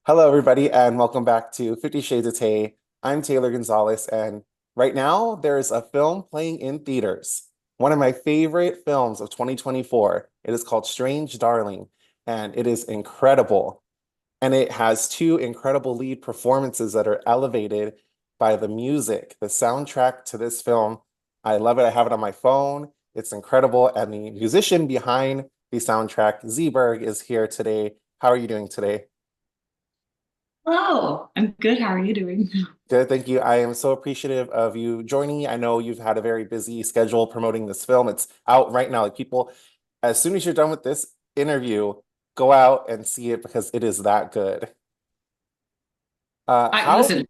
Hello, everybody, and welcome back to 50 Shades of Tay. I'm Taylor Gonzalez, and right now there's a film playing in theaters. One of my favorite films of 2024. It is called Strange Darling, and it is incredible. And it has two incredible lead performances that are elevated by the music, the soundtrack to this film. I love it. I have it on my phone. It's incredible. And the musician behind the soundtrack, Z Berg, is here today. How are you doing today? Oh, I'm good. How are you doing? Good, thank you. I am so appreciative of you joining me. I know you've had a very busy schedule promoting this film. It's out right now. Like people, as soon as you're done with this interview, go out and see it because it is that good. I How? listen,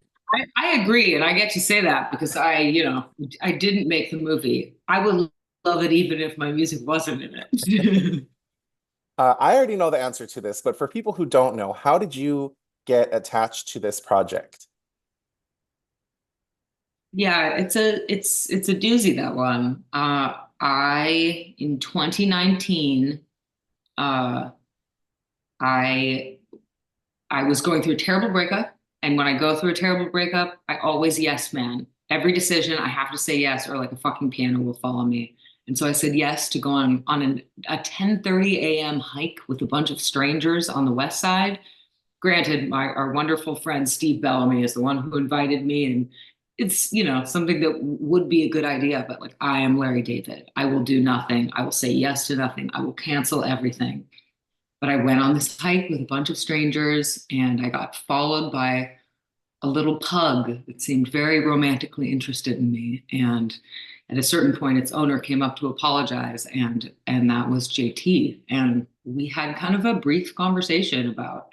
I agree, and I get to say that because I didn't make the movie. I would love it even if my music wasn't in it. I already know the answer to this, but for people who don't know, how did you get attached to this project? Yeah, it's a doozy, that one. I in 2019, uh I I was going through a terrible breakup. And when I go through a terrible breakup, I always yes man. Every decision I have to say yes, or like a fucking piano will fall on me. And so I said yes to go a 10:30 a.m. hike with a bunch of strangers on the west side. Granted, our wonderful friend Steve Bellamy is the one who invited me, and it's something that would be a good idea, but like I am Larry David. I will do nothing. I will say yes to nothing. I will cancel everything. But I went on this hike with a bunch of strangers and I got followed by a little pug that seemed very romantically interested in me. And at a certain point, its owner came up to apologize, and that was JT. And we had kind of a brief conversation about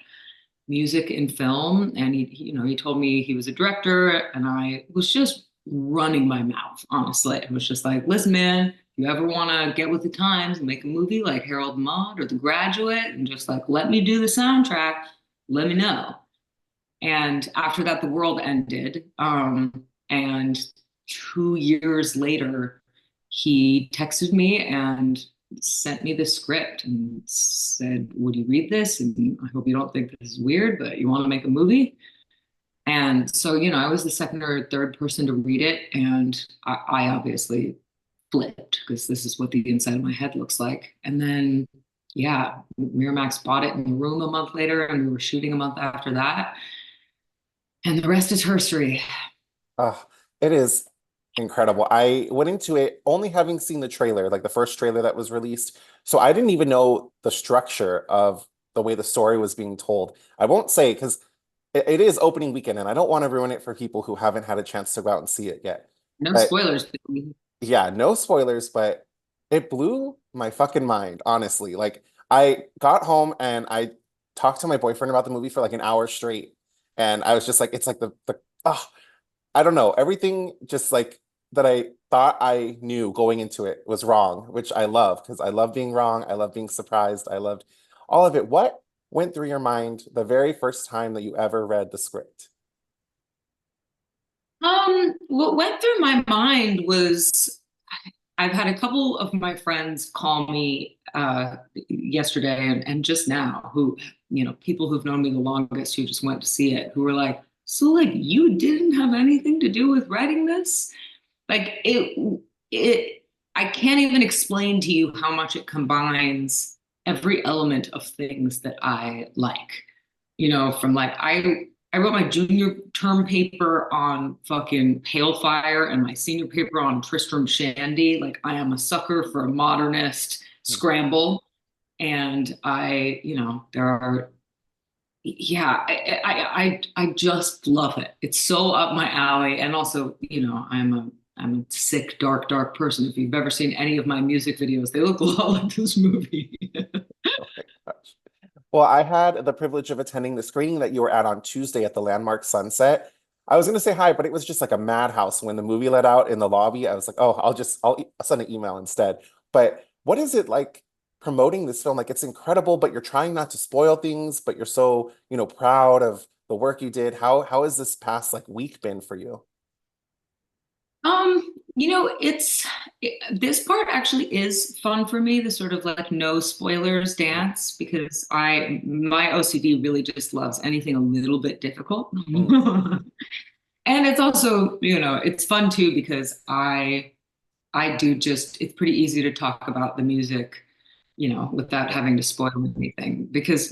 music and film. And he told me he was a director, and I was just running my mouth, honestly. I was just like, listen, man, if you ever want to get with the times and make a movie like Harold and Maude or The Graduate and just like let me do the soundtrack, let me know. And after that, the world ended. And 2 years later, he texted me and sent me the script and said, would you read this? And I hope you don't think this is weird, but you want to make a movie? And so, I was the second or third person to read it. And I obviously flipped because this is what the inside of my head looks like. And then, yeah, Miramax bought it in the room a month later, and we were shooting a month after that. And the rest is history. Uh, it is incredible. I went into it only having seen the trailer, like the first trailer that was released. So I didn't even know the structure of the way the story was being told. I won't say because it is opening weekend and I don't want to ruin it for people who haven't had a chance to go out and see it yet. No But spoilers. yeah, no spoilers, but it blew my fucking mind, honestly. Like I got home and I talked to my boyfriend about the movie for like an hour straight. And I was just like, it's like the oh, I don't know, everything just like that I thought I knew going into it was wrong, which I love because I love being wrong. I love being surprised. I loved all of it. What went through your mind the very first time that you ever read the script? What went through my mind was I've had a couple of my friends call me yesterday and just now who, people who've known me the longest who just went to see it, who were like, so like you didn't have anything to do with writing this? Like it I can't even explain to you how much it combines every element of things that I like. From like I wrote my junior term paper on fucking Pale Fire and my senior paper on Tristram Shandy. Like I am a sucker for a modernist scramble. And there are yeah, I just love it. It's so up my alley. And also, I'm a sick, dark, dark person. If you've ever seen any of my music videos, they look a lot like this movie. Oh my gosh. Well, I had the privilege of attending the screening that you were at on Tuesday at the Landmark Sunset. I was going to say hi, but it was just like a madhouse when the movie let out in the lobby. I was like, oh, I'll send an email instead. But what is it like promoting this film? Like it's incredible, but you're trying not to spoil things, but you're so, proud of the work you did. How has this past like week been for you? This part actually is fun for me, the sort of like no spoilers Mm, dance, because my OCD really just loves anything a little bit difficult. mm, And it's also, it's fun too because I do just it's pretty easy to talk about the music, without yeah. having to spoil anything because, as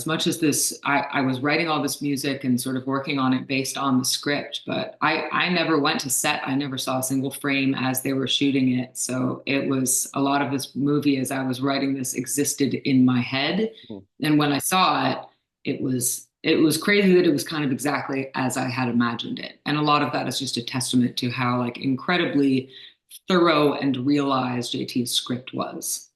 much as I was writing all this music and sort of working on it based on the script, but I never went to set. I never saw a single frame as they were shooting it. So it was a lot of this movie as I was writing this existed in my head. Mm. And when I saw it, it was crazy that it was kind of exactly as I had imagined it. And a lot of that is just a testament to how like incredibly thorough and realized JT's script was.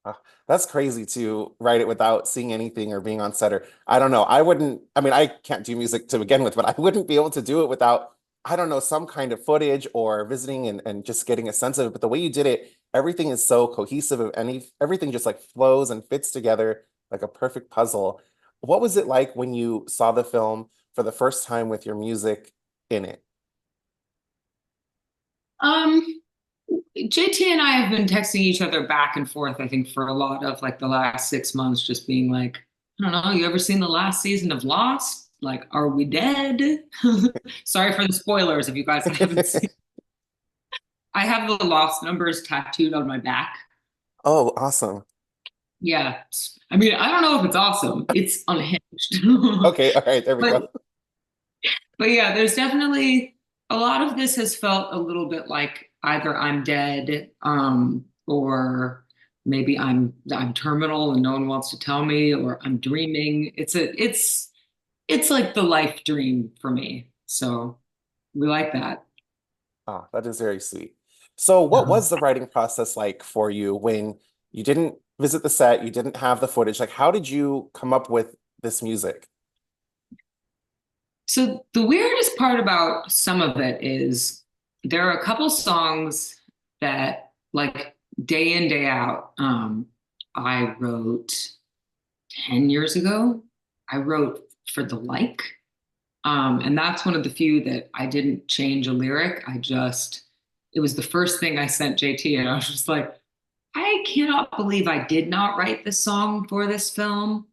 Ah, that's crazy to write it without seeing anything or being on set or I don't know. I wouldn't, I mean, I can't do music to begin with, but I wouldn't be able to do it without, I don't know, some kind of footage or visiting and just getting a sense of it. But the way you did it, everything is so cohesive and everything just like flows and fits together like a perfect puzzle. What was it like when you saw the film for the first time with your music in it? Um, JT and I have been texting each other back and forth, I think, for a lot of like the last 6 months, just being like, I don't know, you ever seen the last season of Lost? Like, are we dead? Sorry for the spoilers if you guys haven't seen. I have the Lost numbers tattooed on my back. Oh, awesome. Yeah. I mean, I don't know if it's awesome. It's unhinged. Okay, all right, there we go. But but yeah, there's definitely a lot of this has felt a little bit like either I'm dead, or maybe I'm terminal and no one wants to tell me, or I'm dreaming. It's like the life dream for me. So we like that. Ah, that is very sweet. So, what was the writing process like for you when you didn't visit the set, you didn't have the footage? Like, how did you come up with this music? So the weirdest part about some of it is there are a couple songs that like day in, day out, I wrote 10 years ago. I wrote for the like. And that's one of the few that I didn't change a lyric. It was the first thing I sent JT, and I was just like, I cannot believe I did not write this song for this film.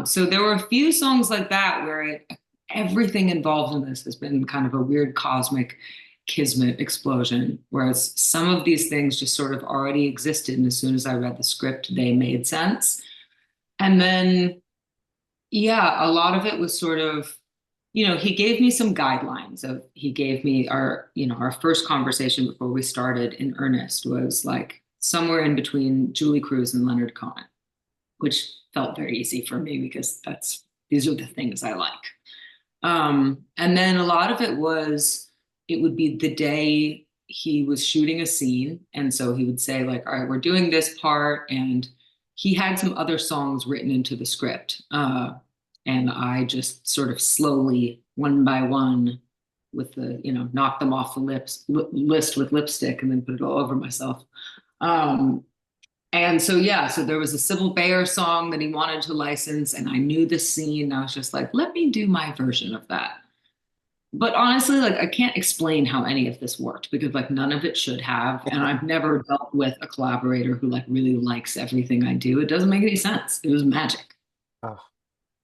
So there were a few songs like that where everything involved in this has been kind of a weird cosmic kismet explosion, whereas some of these things just sort of already existed. And as soon as I read the script, they made sense. And then, yeah, a lot of it was sort of, he gave me some guidelines he gave me our first conversation before we started in earnest was like somewhere in between Julie Cruz and Leonard Cohen, which felt very easy for me because these are the things I like. And then a lot of it would be the day he was shooting a scene. And so he would say, like, all right, we're doing this part. And he had some other songs written into the script. And I just sort of slowly, one by one, knock them off the list with lipstick and then put it all over myself. Um, and so, yeah, so there was a Sybil Bayer song that he wanted to license, and I knew the scene. I was just like, let me do my version of that. But honestly, like, I can't explain how any of this worked because, like, none of it should have. And I've never dealt with a collaborator who, like, really likes everything I do. It doesn't make any sense. It was magic. Oh,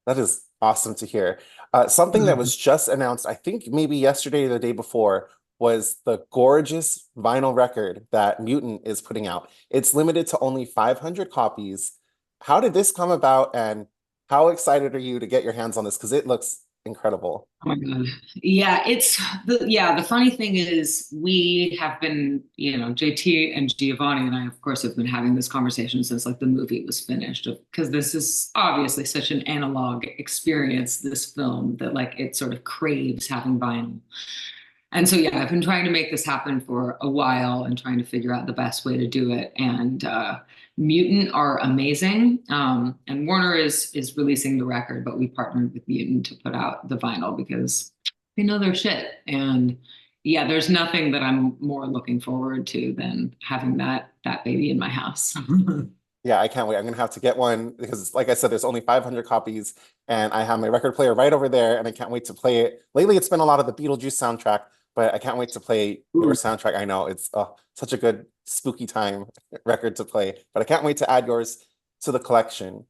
that is awesome to hear. Something that Mhm. was just announced, I think maybe yesterday or the day before, was the gorgeous vinyl record that Mutant is putting out. It's limited to only 500 copies. How did this come about, and how excited are you to get your hands on this? Because it looks incredible. Oh my God. Yeah, the funny thing is we have been, JT and Giovanni and I, of course, have been having this conversation since like the movie was finished because this is obviously such an analog experience, this film, that like it sort of craves having vinyl. And so, yeah, I've been trying to make this happen for a while and trying to figure out the best way to do it. And Mutant are amazing. And Warner is releasing the record, but we partnered with Mutant to put out the vinyl because they know their shit. And yeah, there's nothing that I'm more looking forward to than having that baby in my house. Yeah, I can't wait. I'm gonna have to get one because, like I said, there's only 500 copies, and I have my record player right over there, and I can't wait to play it. Lately, it's been a lot of the Beetlejuice soundtrack, but I can't wait to play your Ooh, soundtrack. I know it's such a good spooky time record to play, but I can't wait to add yours to the collection.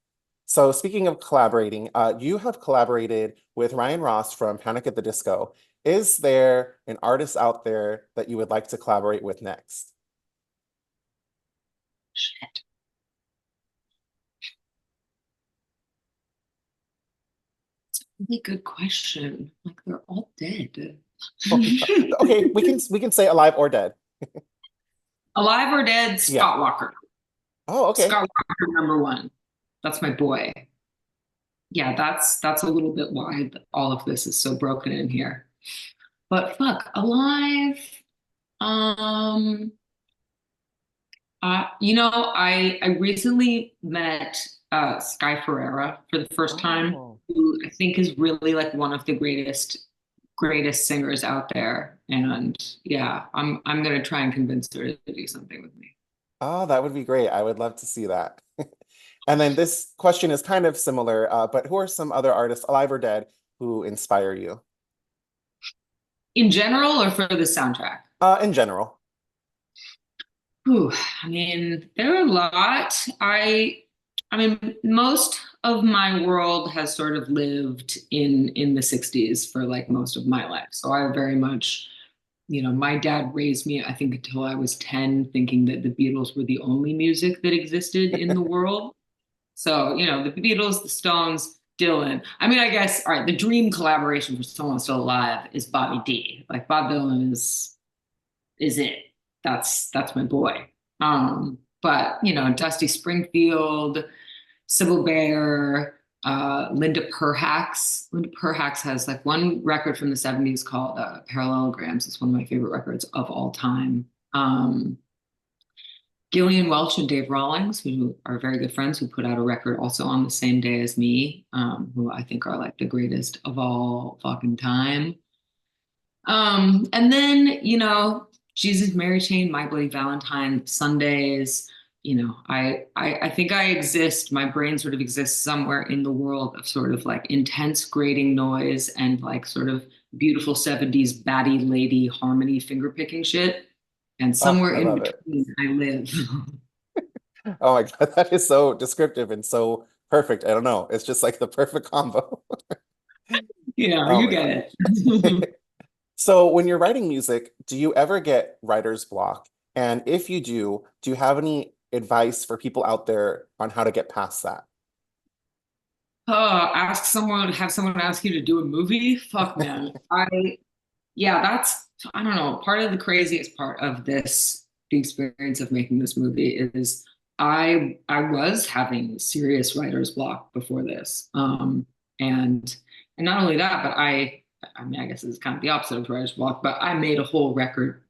So speaking of collaborating, you have collaborated with Ryan Ross from Panic at the Disco. Is there an artist out there that you would like to collaborate with next? shit. Really good question. Like they're all dead. Okay, we can say alive or dead. Alive or dead, Yeah. Scott Walker. Oh, okay. Scott Walker, number one. That's my boy. Yeah, that's a little bit why all of this is so broken in here. But fuck, alive. Um, I recently met Sky Ferreira for the first time, Oh. who I think is really like one of the greatest singers out there. And yeah, I'm gonna try and convince her to do something with me. Oh, that would be great. I would love to see that. And then this question is kind of similar, but who are some other artists, alive or dead, who inspire you? In general or for the soundtrack? In general. Whew, I mean, there are a lot. I mean, most of my world has sort of lived in the 60s for like most of my life. So I very much, my dad raised me, I think, until I was 10, thinking that the Beatles were the only music that existed in the world. So, the Beatles, the Stones, Dylan. I mean, I guess, all right, the dream collaboration for someone still alive is Bobby D. Like Bob Dylan is it. That's my boy. But Dusty Springfield, Sybil Bear, Linda Perhacs. Linda Perhacs has like one record from the 70s called Parallelograms. It's one of my favorite records of all time. Gillian Welch and Dave Rawlings, who are very good friends, who put out a record also on the same day as me, who I think are like the greatest of all fucking time. And then, Jesus, Mary Chain, My Bloody Valentine, Sundays, I think I exist, my brain sort of exists somewhere in the world of sort of like intense grating noise and like sort of beautiful 70s batty lady harmony finger picking shit. And Oh, somewhere I in love it. between I live. Oh my God, that is so descriptive and so perfect. I don't know. It's just like the perfect combo. Yeah, Oh you my get it. God. So when you're writing music, do you ever get writer's block? And if you do you have any advice for people out there on how to get past that? Have someone ask you to do a movie? Fuck, man. Yeah, I don't know. Part of the craziest part of the experience of making this movie is I was having serious writer's block before this. And not only that, but I mean, I guess it's kind of the opposite of writer's block, but I made a whole record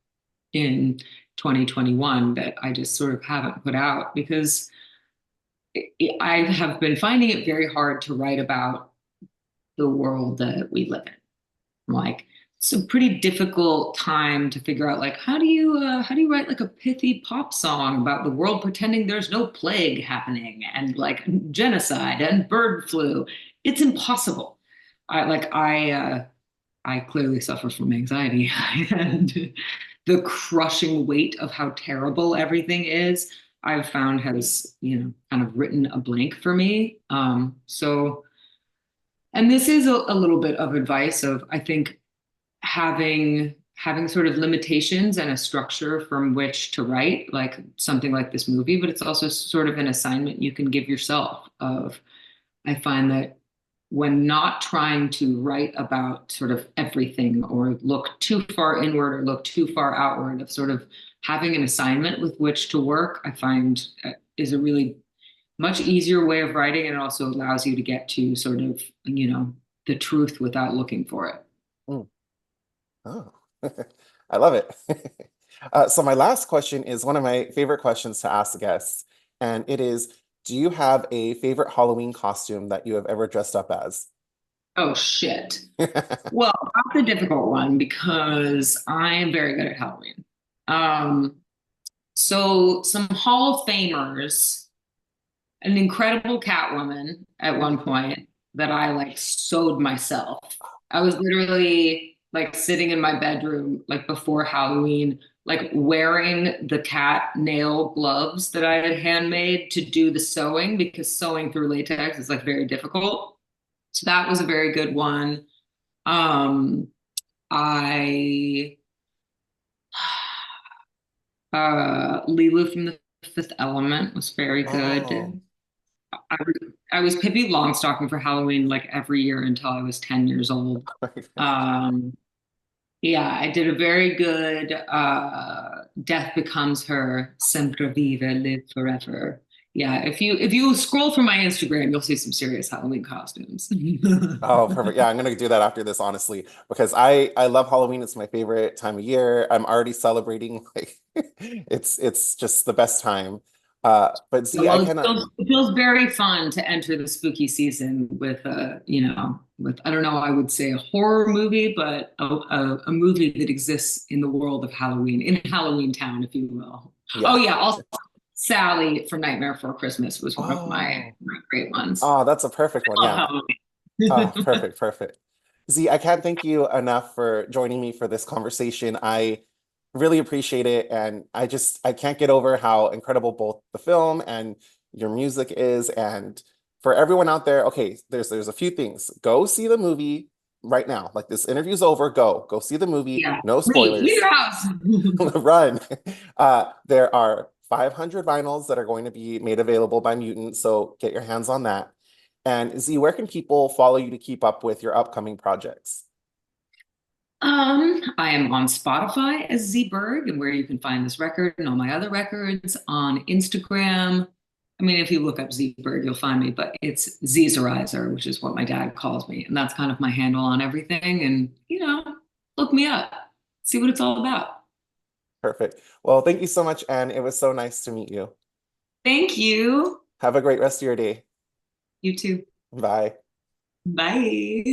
in 2021 that I just sort of haven't put out because I have been finding it very hard to write about the world that we live in. Like it's a pretty difficult time to figure out like how do you write like a pithy pop song about the world pretending there's no plague happening and like genocide and bird flu. It's impossible. I clearly suffer from anxiety and the crushing weight of how terrible everything is, I've found has, kind of written a blank for me. And this is a little bit of advice of, I think, having sort of limitations and a structure from which to write, like something like this movie, but it's also sort of an assignment you can give yourself of, I find that when not trying to write about sort of everything or look too far inward or look too far outward, of sort of having an assignment with which to work, I find is a really much easier way of writing. And it also allows you to get to sort of, the truth without looking for it. Mm. Oh, I love it. So my last question is one of my favorite questions to ask guests, and it is, do you have a favorite Halloween costume that you have ever dressed up as? Oh, shit. Well, that's a difficult one because I am very good at Halloween. Um, so some Hall of Famers, an incredible Catwoman at one point that I like sewed myself. I was literally like sitting in my bedroom, like before Halloween, like wearing the cat nail gloves that I had handmade to do the sewing because sewing through latex is like very difficult. So that was a very good one. Um, I Lulu from the Fifth Element was very Oh, good. I, I was Pippi Longstocking for Halloween like every year until I was 10 years old. Um, yeah, I did a very good Death Becomes Her, Sempre Vive, Live Forever. Yeah, if you scroll through my Instagram, you'll see some serious Halloween costumes. oh, perfect. Yeah, I'm gonna do that after this, honestly, because I love Halloween. It's my favorite time of year. I'm already celebrating. Like, it's just the best time. But Yeah, Z, I well, cannot. it feels very fun to enter the spooky season with with I don't know, I would say a horror movie, but a movie that exists in the world of Halloween, in Halloween Town, if you will. Oh Yeah. yeah, also Sally from Nightmare Before Christmas was one of Oh, my great ones. oh, that's a perfect one. I love Yeah. Oh, Halloween. perfect, perfect. Z, I can't thank you enough for joining me for this conversation. I really appreciate it, and I can't get over how incredible both the film and your music is. And for everyone out there, okay, there's a few things. Go see the movie right now. Like this interview's over, go see the movie. Yeah, No leave spoilers. your house. Run. There are 500 vinyls that are going to be made available by Mutant, so get your hands on that. And Z, where can people follow you to keep up with your upcoming projects? I am on Spotify as Z Berg, and where you can find this record and all my other records on Instagram. I mean, if you look up Z Berg, you'll find me, but it's Zerizer, which is what my dad calls me. And that's kind of my handle on everything. And, look me up, see what it's all about. Perfect. Well, thank you so much, and it was so nice to meet you. Thank you. Have a great rest of your day. You too. Bye. Bye.